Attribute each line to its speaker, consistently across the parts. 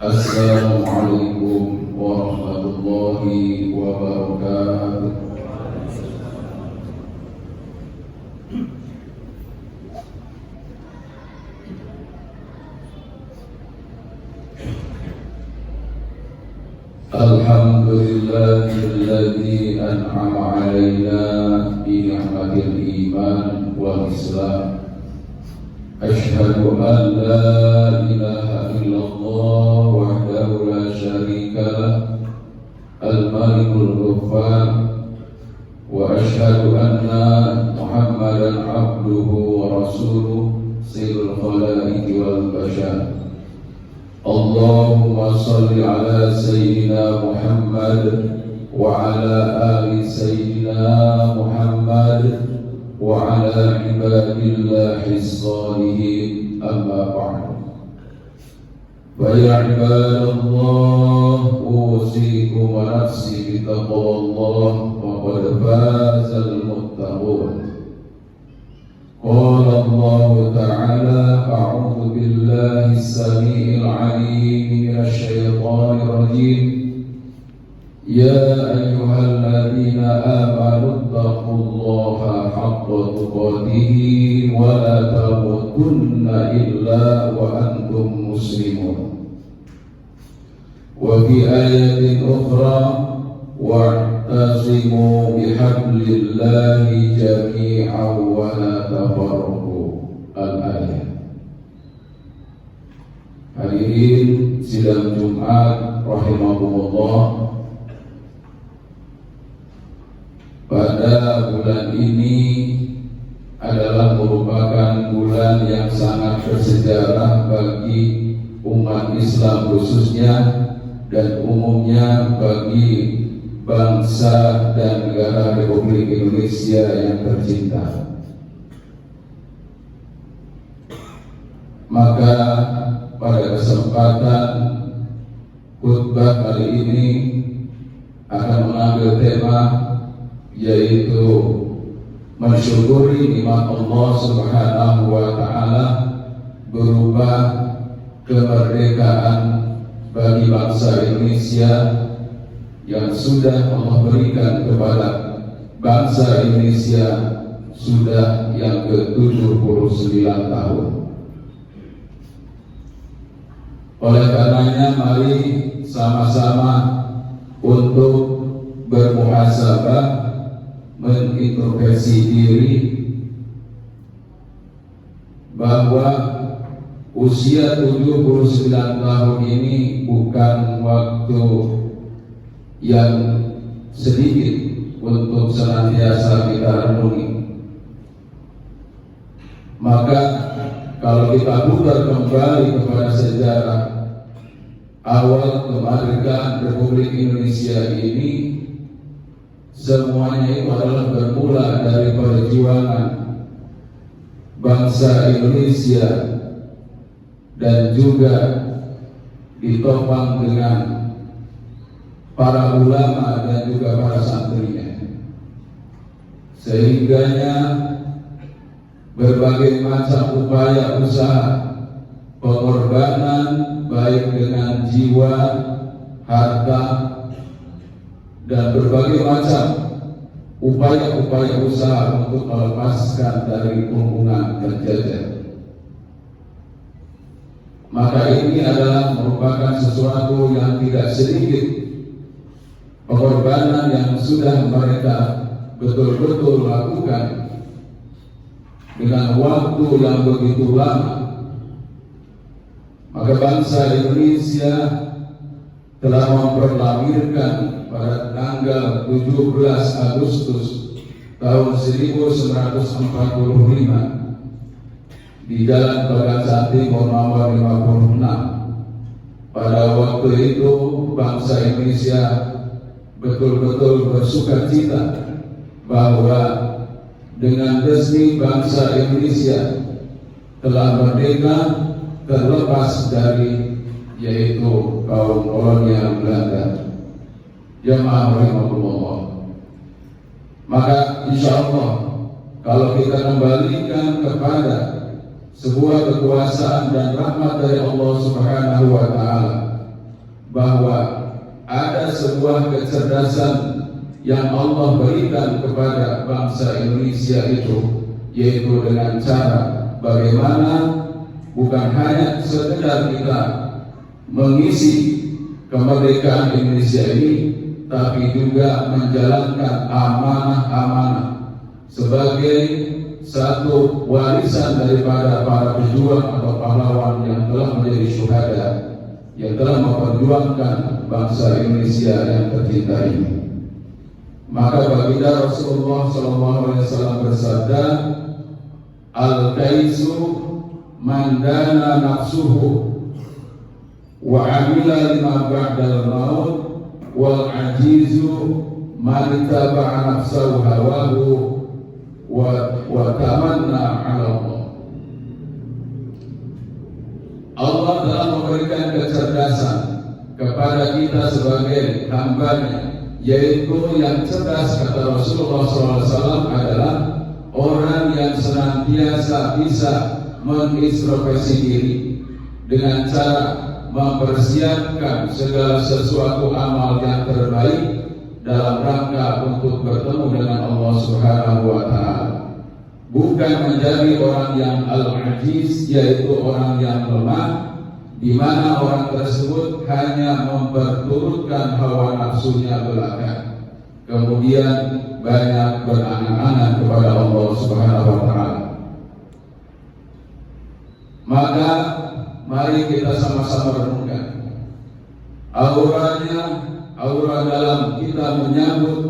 Speaker 1: Assalamualaikum warahmatullahi wabarakatuh. Alhamdulillahilladzi an'ama 'alaina bi ni'matil iman wal islam. Asyhadu an la ilaha illallah wahdahu la syarika lah, al-malikul ghaffar, wa asyhadu anna Muhammadan abduhu wa rasuluh sayyidul khalaiqi wal bashar. Allahumma salli ala sayyidina Muhammad wa ala ali sayyidina Muhammad wa ala ibadillahis shalihin, amma ba'du. Fa ya ibadallah, usikum wa nafsi bi taqwallah, wa qad fazal muttaqun. Qala Allah ta'ala, a'udzu billahi as-sami'il 'alim minasy syaithanir rajim. Ya ayyuhalladzina amanu taqullaha haqqa tuqatih wa la tamutunna illa wa antum muslimun. Wa fi ayatin ukhra, wa'tasimu bihablillahi jami'an wa la tafarraqu. Al-ayat. Hadirin sidang Jumat rahimakumullah. Pada bulan ini adalah merupakan bulan yang sangat bersejarah bagi umat Islam khususnya dan umumnya bagi bangsa dan negara Republik Indonesia yang tercinta. Maka pada kesempatan khutbah kali ini akan mengambil tema, yaitu mensyukuri nikmat Allah Subhanahu wa Ta'ala berupa kemerdekaan bagi bangsa Indonesia yang sudah Allah berikan kepada bangsa Indonesia sudah yang ke-79 tahun. Oleh karenanya mari sama-sama untuk bermuhasabah, mengintrospeksi diri bahwa usia 79 tahun ini bukan waktu yang sedikit untuk senantiasa kita renungi. Maka kalau kita putar kembali kepada sejarah awal kemerdekaan Republik Indonesia ini, semuanya itu adalah bermula dari perjuangan bangsa Indonesia dan juga ditopang dengan para ulama dan juga para santrinya, sehingganya berbagai macam upaya usaha pengorbanan baik dengan jiwa, harta, dan berbagai macam upaya-upaya usaha untuk melepaskan dari kurungan penjajah. Maka ini adalah merupakan sesuatu yang tidak sedikit pengorbanan yang sudah mereka betul-betul lakukan dengan waktu yang begitu lama. Maka bangsa Indonesia telah memperlamirkan pada tanggal 17 Agustus tahun 1945 di Jalan Pegangsaan Timur nomor 56. Pada waktu itu bangsa Indonesia betul-betul bersukacita bahwa dengan resmi bangsa Indonesia telah merdeka, terlepas dari yaitu kaum kolonial Belanda. Jamaah rahimahullah. Maka insya Allah kalau kita kembalikan kepada sebuah kekuasaan dan rahmat dari Allah Subhanahu wa Ta'ala, sebuah kecerdasan yang Allah berikan kepada bangsa Indonesia itu, yaitu dengan cara bagaimana bukan hanya sekedar kita mengisi kemerdekaan Indonesia ini, tapi juga menjalankan amanah-amanah sebagai satu warisan daripada para pejuang atau pahlawan yang telah menjadi syuhada, yang telah memperjuangkan bangsa Indonesia yang tercinta ini. Maka baginda Rasulullah SAW bersabda, "Al-kaisu man dana nafsuhu wa amila lima ba'dal maut, wal ajizu man taba'a nafsahu hawahu wa tamanna 'ala Allah." Allah telah memberikan kecerdasan kepada kita sebagai hamba-Nya, yaitu yang cerdas, kata Rasulullah SAW, adalah orang yang senantiasa bisa mengintrospeksi diri dengan cara mempersiapkan segala sesuatu amal yang terbaik dalam rangka untuk bertemu dengan Allah Subhanahu wa Ta'ala, bukan menjadi orang yang al-ajiz, yaitu orang yang lemah, di mana orang tersebut hanya memperturutkan hawa nafsunya belaka, kemudian banyak berangan-angan kepada Allah Subhanahu wa Ta'ala. Maka mari kita sama-sama renungkan aura dalam kita menyambut,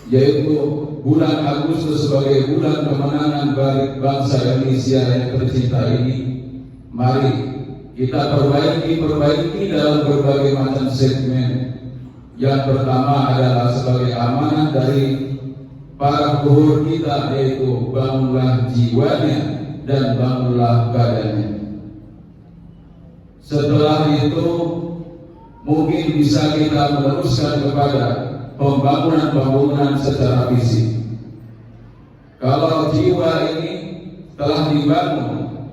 Speaker 1: yaitu bulan Agustus sebagai bulan kemenangan bagi bangsa Indonesia yang tercinta ini. Mari kita perbaiki dalam berbagai macam segmen. Yang pertama adalah sebagai amanah dari para leluhur kita, yaitu bangunlah jiwanya dan bangunlah badannya. Setelah itu mungkin bisa kita meneruskan kepada pembangunan secara fisik. Kalau jiwa ini telah dibangun,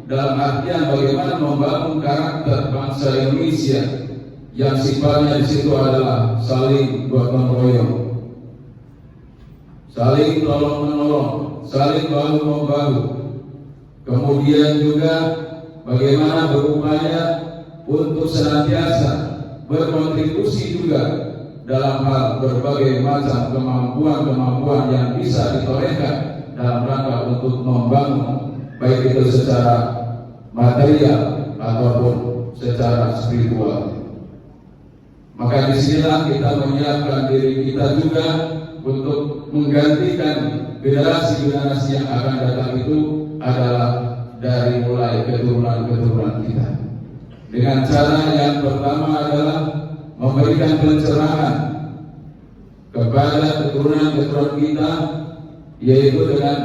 Speaker 1: dalam artian bagaimana membangun karakter bangsa Indonesia yang sifatnya di situ adalah saling gotong royong, saling tolong menolong, saling bahu membahu. Kemudian juga bagaimana berupaya untuk senantiasa berkontribusi juga dalam hal berbagai macam kemampuan yang bisa ditorehkan dalam rangka untuk membangun, baik itu secara material ataupun secara spiritual. Maka disinilah kita menyiapkan diri kita juga untuk menggantikan generasi-generasi yang akan datang itu adalah dari mulai keturunan-keturunan kita. Dengan cara yang pertama adalah memberikan pencerahan kepada keturunan-keturunan kita, yaitu dengan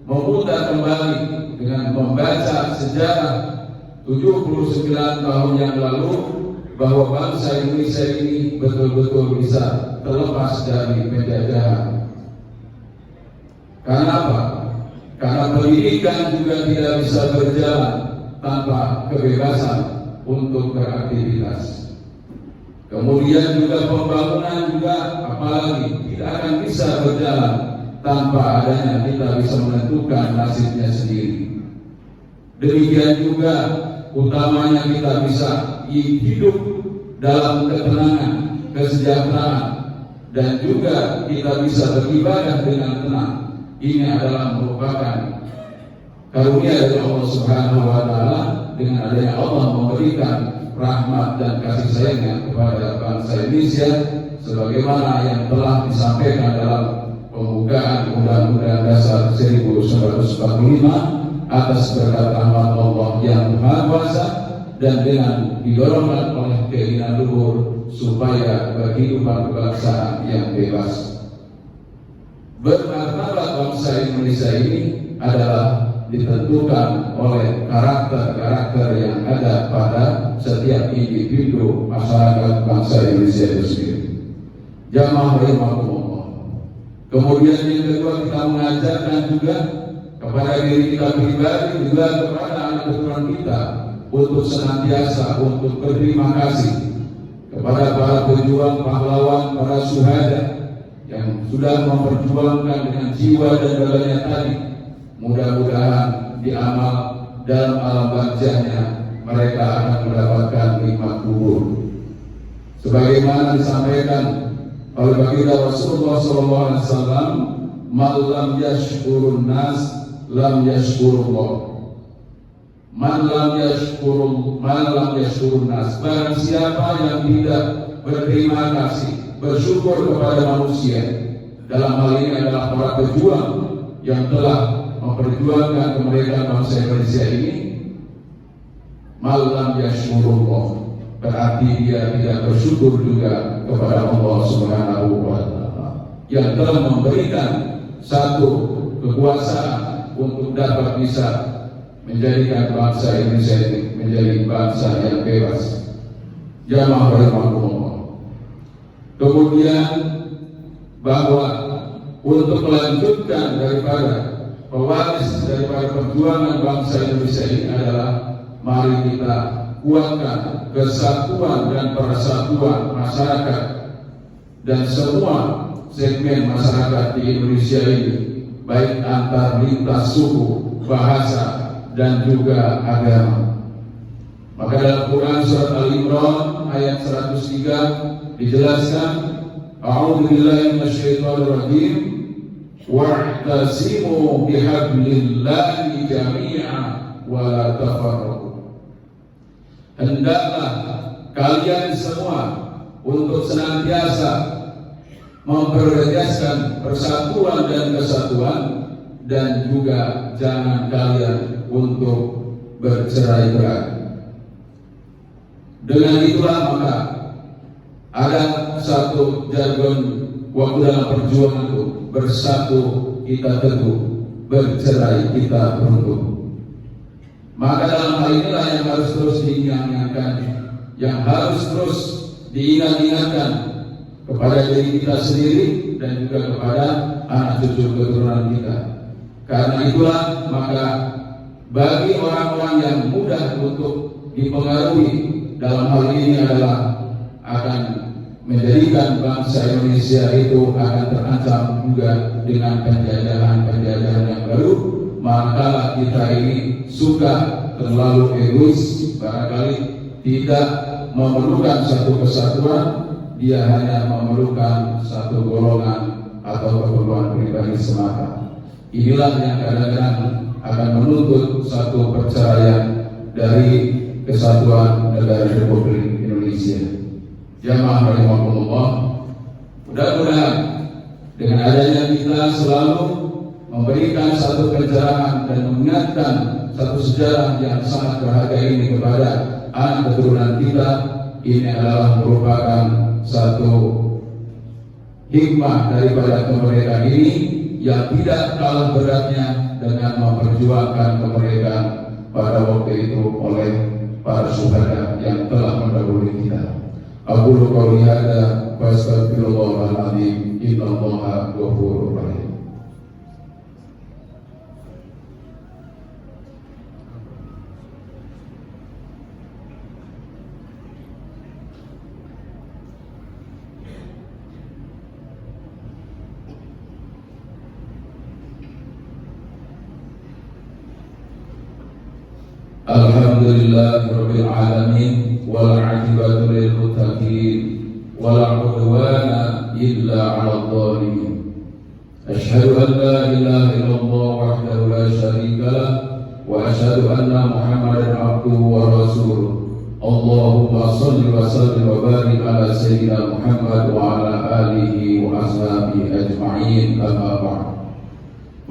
Speaker 1: memutar kembali, dengan membaca sejarah 79 tahun yang lalu, bahwa bangsa Indonesia ini betul-betul bisa terlepas dari penjajahan. Karena apa? Karena pendidikan juga tidak bisa berjalan tanpa kebebasan untuk beraktivitas. Kemudian juga pembangunan juga apalagi tidak akan bisa berjalan tanpa adanya kita bisa menentukan nasibnya sendiri. Demikian juga utamanya kita bisa hidup dalam ketenangan, kesejahteraan, dan juga kita bisa beribadah dengan tenang. Ini adalah merupakan karunia dari Allah Subhanahu wa Ta'ala, dengan adanya Allah memberikan rahmat dan kasih sayangnya kepada bangsa Indonesia, sebagaimana yang telah disampaikan dalam pembukaan Undang-Undang Dasar 1945 atas berkat rahmat Allah yang Maha Kuasa, dan dengan didorongkan oleh keinginan luhur supaya kehidupan kebangsaan yang bebas. Bermartabat bangsa Indonesia ini adalah ditentukan oleh karakter-karakter yang ada pada setiap individu masyarakat bangsa Indonesia itu sendiri. Jamaah rahimakumullah. Kemudian yang kedua, kita mengajarkan juga kepada diri kita pribadi, juga kepada anak keturunan kita, untuk senantiasa untuk berterima kasih kepada para pejuang pahlawan, para syuhada yang sudah memperjuangkan dengan jiwa dan raganya tadi, mudah-mudahan di amal dalam alam barzahnya mereka akan mendapatkan nikmat kubur. Sebagaimana disampaikan oleh baginda Rasulullah SAW, "Man lam yashkurun nas, lam yashkurullah." Man lam yashkurun nas. Barang siapa yang tidak berterima kasih, bersyukur kepada manusia, dalam hal ini adalah para pejuang yang telah memperjuangkan kemerdekaan bangsa Indonesia ini, malam yashkurullah, berarti dia tidak bersyukur juga kepada Allah Subhanahu wa Ta'ala yang telah memberikan satu kekuasaan untuk dapat bisa menjadikan bangsa Indonesia ini menjadi bangsa yang bebas. Jamaah rahimakumullah. Kemudian bahwa untuk melanjutkan daripada pewaris daripada perjuangan bangsa Indonesia ini adalah mari kita kuatkan kesatuan dan persatuan masyarakat dan semua segmen masyarakat di Indonesia ini, baik antar lintas suku, bahasa, dan juga agama. Maka dalam Quran surat Al-Imran ayat 103 dijelaskan, A'udzu billahi minasyaitonir rajim, wa'tasimu bihablillahi jami'an wa la tafarraqu. Hendaklah kalian semua untuk senantiasa mempertegaskan persatuan dan kesatuan, dan juga jangan kalian untuk bercerai-berai. Dengan itulah maka ada satu jargon waktu dalam perjuangan itu, bersatu kita teguh, bercerai kita runtuh. Maka dalam hal inilah yang harus terus diingat-ingatkan, yang harus terus diingat-ingatkan kepada diri kita sendiri dan juga kepada anak cucu keturunan kita. Karena itulah maka bagi orang-orang yang mudah untuk dipengaruhi dalam hal ini adalah akan menjadikan bangsa Indonesia itu akan terancam juga dengan penjajahan-penjajahan yang baru. Maka kita ini suka terlalu egois, barangkali tidak memerlukan satu kesatuan, dia hanya memerlukan satu golongan atau keperluan pribadi semata. Inilah yang kadang-kadang akan menuntut satu perceraian dari kesatuan negara Republik Indonesia. Jamaah rahimakumullah, mudah-mudahan dengan adanya kita selalu memberikan satu pencerahan dan mengingatkan satu sejarah yang sangat berharga ini kepada anak keturunan kita, ini adalah merupakan satu hikmah daripada kemerdekaan ini yang tidak kalah beratnya dengan memperjuangkan kemerdekaan pada waktu itu oleh para syuhada yang telah mendahului kita. Aqulu qouli hadza wa astaghfirullahal azim, innallaha ghafurur rahim. Alhamdulillahirabbil alamin wal 'aqibatu lil muttaqin wala 'udwana illa 'alal zalimin. Asyhadu an la ilaha illallah wahdahu la syarika lah wa asyhadu anna Muhammadan 'abduhu wa rasuluh. Allahumma shalli wa sallim wa barik ala sayyidina Muhammad wa ala alihi wa ashabihi ajma'in, amma ba'd.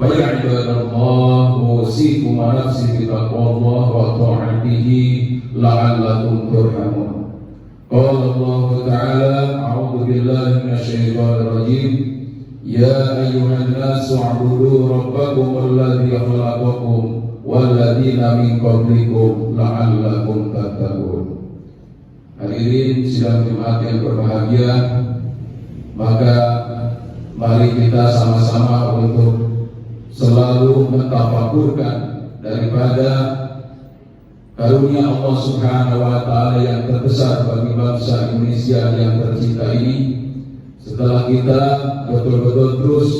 Speaker 1: Wa ya ibadallah, usikum wa nafsi bi taqwallah wa ta'atihi la'allakum turhamun. Qala Allah ta'ala, a'udzu billahi minasyaitonir rajim, ya ayyuhan nasu u'budu rabbakum alladzi khalaqakum walladzina min qablikum la'allakum tattaqun. Hadirin sidang Jumat yang berbahagia, maka mari kita sama-sama untuk selalu mentafakurkan daripada karunia Allah Subhanahu wa Ta'ala yang terbesar bagi bangsa Indonesia yang tercinta ini, setelah kita betul-betul terus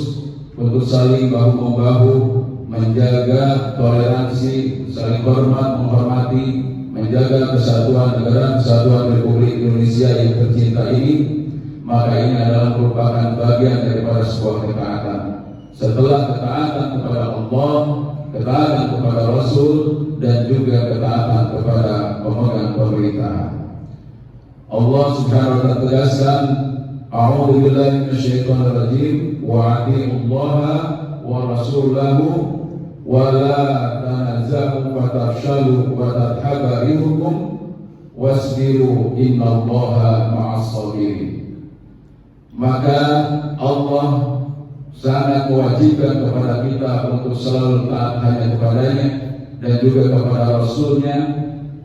Speaker 1: untuk saling bahu-membahu menjaga toleransi, saling hormat, menghormati, menjaga kesatuan negara, kesatuan Republik Indonesia yang tercinta ini, maka ini adalah merupakan bagian daripada sebuah ketaatan. Setelah ketaatan kepada Allah, ketaatan kepada Rasul, dan juga ketaatan kepada pemegang pemerintahan. Allah Subhanahu wa Ta'ala tegaskan, A'udzu billahi minasyaitonir rajim, wa atiiullaha wa rasulahu wa la tanaza'u fatafshalu wa tadhhabu rihukum wasbiru innallaha ma'as sabirin. Maka Allah sangat mewajibkan kepada kita untuk selalu taat hanya kepadanya dan juga kepada Rasulnya,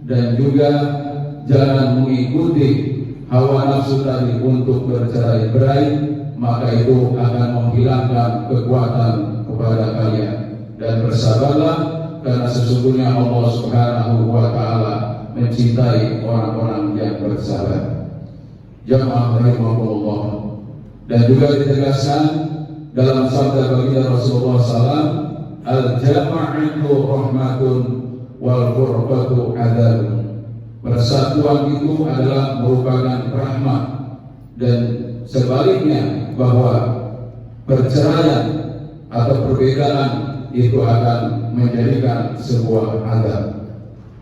Speaker 1: dan juga jangan mengikuti hawa nafsu tadi untuk bercerai-berai, maka itu akan menghilangkan kekuatan kepada kalian. Dan bersabarlah, karena sesungguhnya Allah Subhanahu wa Ta'ala mencintai orang-orang yang bersabar. Jamaah rahimahumullah. Dan juga ditegaskan dalam sabda baginda Rasulullah SAW, al-jama'atu rahmatun wal furqatu adzab. Persatuan itu adalah merupakan rahmat, dan sebaliknya bahwa perceraian atau perbedaan itu akan menjadikan sebuah azab.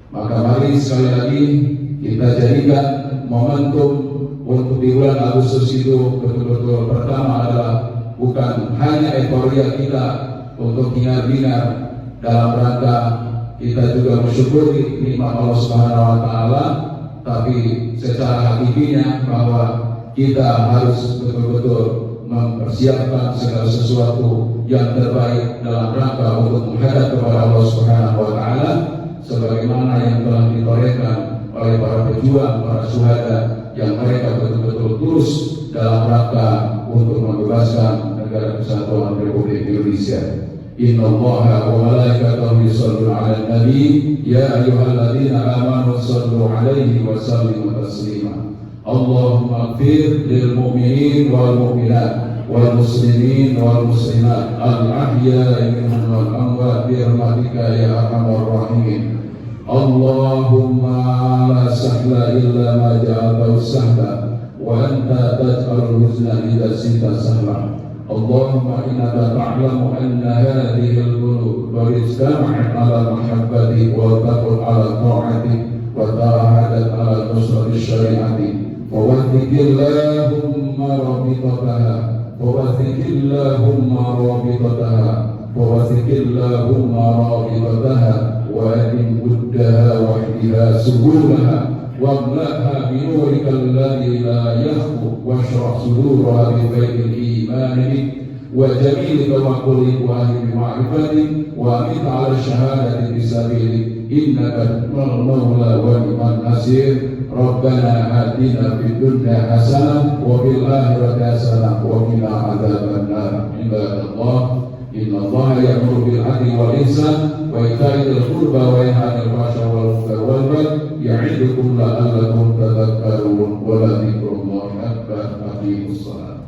Speaker 1: Maka mari sekali lagi kita jadikan momentum untuk di bulan Agustus itu betul-betul pertama adalah bukan hanya euforia kita untuk hingar-bingar dalam rangka kita juga mensyukuri nikmat Allah Subhanahu wa Ta'ala, tapi secara hakikinya bahwa kita harus betul-betul mempersiapkan segala sesuatu yang terbaik dalam rangka untuk menghadap kepada Allah Subhanahu wa Ta'ala, sebagaimana yang telah ditorehkan oleh para pejuang, para syuhada, yang mereka betul-betul tulus dalam rangka untuk membebaskan negara kesatuan Republik Indonesia. Innallaha wa malaikatahu yusholluna 'alan nabi ya ayyuhalladzina amanu shallu 'alaihi wa sallimu taslima. Allahumma ighfir lil mu'minin wal mu'minat wal muslimin wal muslimat al ahya'i minhum wal amwat bi rahmatika ya arhamar rahimin. Allahumma la sahla illa ma ja'altahu sahla wa anta taj'alul huzna idza shi'ta sahla. Allahumma innaka ta'lamu anna hadhihi al-qulub qad ijtama'at 'ala mahabbati wa taqul 'ala ta'ati wa ta'ahadat 'ala nusrati syari'ati wa wathikillahumma rabitataha wa wathikillahumma rabitataha wa wathikillahumma rabitataha wa adim buddaha wa ihdiha subulaha واملأها بنورك الذي لا يخفو واشرح صدورها ببيت الإيمان بك وجميل توكلك وأهل معرفتك وأمت على الشهادة بسبيلك إنك المولى ونعم النصير. ربنا آتنا في الدنيا حسنة وفي الآخرة حسنة وقنا عذاب النار. عباد الله إن الله يأمر بالعدل والإحسان وإيتاء ذي القربى وينهى عن الفحشاء والمنكر والبغي يعظكم لعلكم تذكرون ولذكر الله أكبر. أقيموا الصلاة.